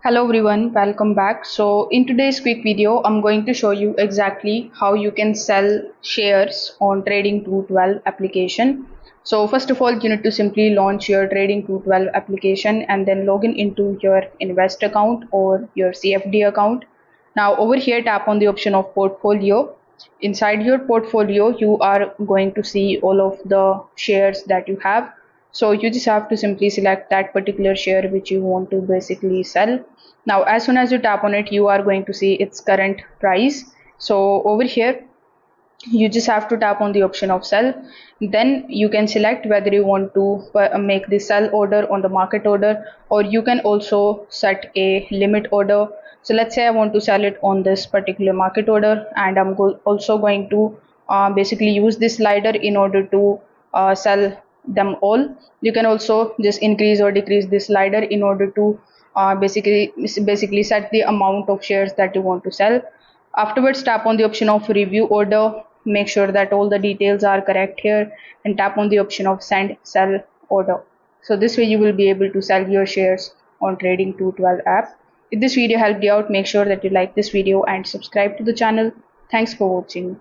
Hello everyone, welcome back. So in today's quick video, I'm going to show you exactly how you can sell shares on Trading 212 application. So first of all, you need to simply launch your Trading 212 application and then log in into your invest account or your CFD account. Now over here, tap on the option of portfolio. Inside your portfolio, you are going to see all of the shares that you have. So you just have to simply select that particular share which you want to basically sell. Now as soon as you tap on it, you are going to see its current price. So over here you just have to tap on the option of sell. Then you can select whether you want to make the sell order on the market order, or you can also set a limit order. So let's say I want to sell it on this particular market order, and I'm also going to basically use this slider in order to sell them all. You can also just increase or decrease this slider in order to basically set the amount of shares that you want to sell. Afterwards, tap on the option of review order. Make sure that all the details are correct here, and tap on the option of send sell order. So this way you will be able to sell your shares on Trading 212 app. If this video helped you out, make sure that you like this video and subscribe to the channel. Thanks for watching.